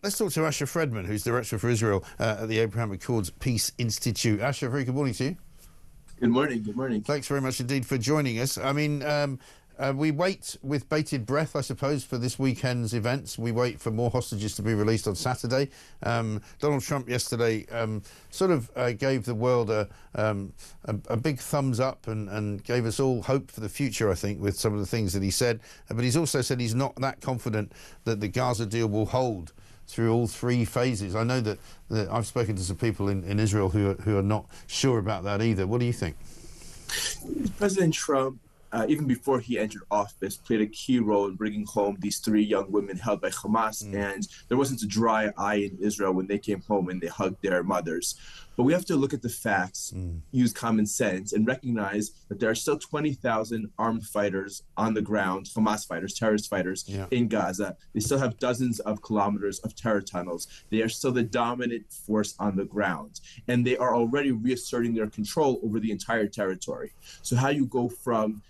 Let's talk to Asher Fredman, who's Director for Israel at the Abraham Accords Peace Institute. Asher, very good morning to you. Good morning. Good morning. Thanks very much indeed for joining us. I mean, we wait with bated breath, I suppose, for this weekend's events. We wait for more hostages to be released on Saturday. Donald Trump yesterday gave the world a big thumbs up and gave us all hope for the future, I think, with some of the things that he said. But he's also said he's not that confident that the Gaza deal will hold through all three phases. I know that I've spoken to some people in Israel who are not sure about that either. What do you think? President Trump, even before he entered office, played a key role in bringing home these three young women held by Hamas, and there wasn't a dry eye in Israel when they came home and they hugged their mothers. But we have to look at the facts, use common sense, and recognize that there are still 20,000 armed fighters on the ground, Hamas fighters, terrorist fighters in Gaza. They still have dozens of kilometers of terror tunnels. They are still the dominant force on the ground, and they are already reasserting their control over the entire territory. So how you go from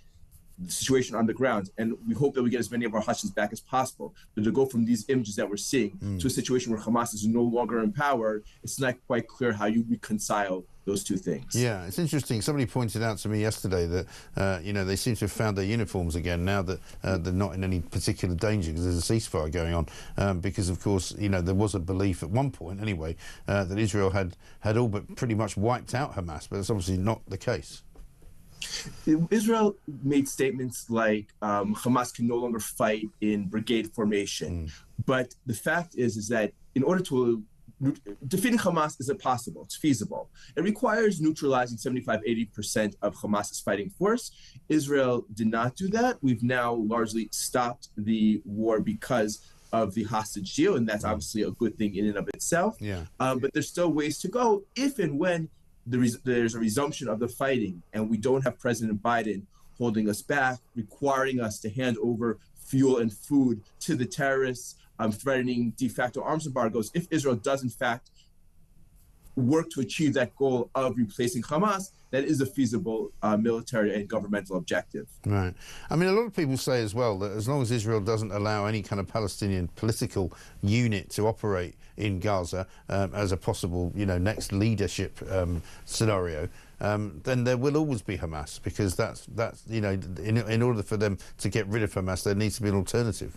the situation on the ground, and we hope that we get as many of our hostages back as possible, but to go from these images that we're seeing to a situation where Hamas is no longer in power, it's not quite clear how you reconcile those two things. Yeah, it's interesting. Somebody pointed out to me yesterday that they seem to have found their uniforms again now that they're not in any particular danger because there's a ceasefire going on. Because of course, there was a belief at one point anyway that Israel had all but pretty much wiped out Hamas, but it's obviously not the case. Israel made statements like Hamas can no longer fight in brigade formation. But the fact is that in order to defeating Hamas isn't possible, it's feasible. It requires neutralizing 75-80% of Hamas's fighting force. Israel did not do that. We've now largely stopped the war because of the hostage deal, and that's obviously a good thing in and of itself. But there's still ways to go if and when there's a resumption of the fighting and we don't have President Biden holding us back, requiring us to hand over fuel and food to the terrorists, threatening de facto arms embargoes. If Israel does in fact work to achieve that goal of replacing Hamas, that is a feasible military and governmental objective. Right. I mean, a lot of people say as well that as long as Israel doesn't allow any kind of Palestinian political unit to operate in Gaza as a possible, next leadership scenario, then there will always be Hamas, because that's in order for them to get rid of Hamas, there needs to be an alternative.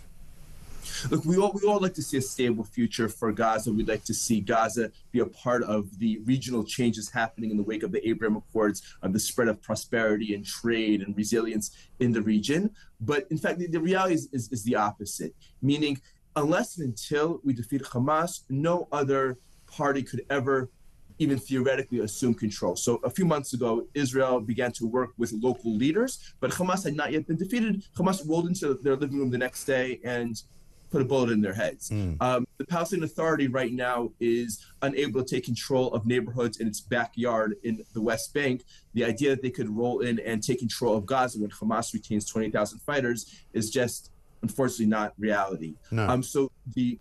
Look, we all like to see a stable future for Gaza. We'd like to see Gaza be a part of the regional changes happening in the wake of the Abraham Accords, of the spread of prosperity and trade and resilience in the region. But in fact, the reality is the opposite, meaning unless and until we defeat Hamas, no other party could ever even theoretically assume control. So a few months ago, Israel began to work with local leaders, but Hamas had not yet been defeated. Hamas rolled into their living room the next day and put a bullet in their heads. The Palestinian Authority right now is unable to take control of neighborhoods in its backyard in the West Bank. The idea that they could roll in and take control of Gaza when Hamas retains 20,000 fighters is just, unfortunately, not reality. No. So the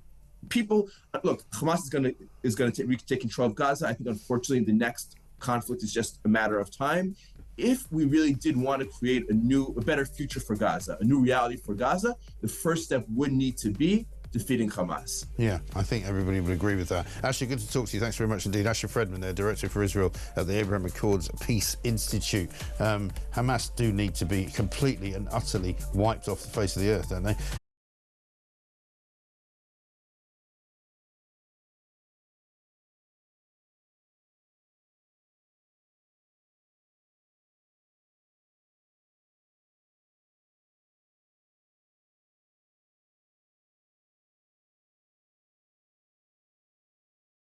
people, look, Hamas is going to take control of Gaza. I think, unfortunately, the next conflict is just a matter of time. If we really did want to create a better future for Gaza, a new reality for Gaza, the first step would need to be defeating Hamas. Yeah, I think everybody would agree with that. Asher, good to talk to you. Thanks very much indeed. Asher Fredman, there, Director for Israel at the Abraham Accords Peace Institute. Hamas do need to be completely and utterly wiped off the face of the earth, don't they?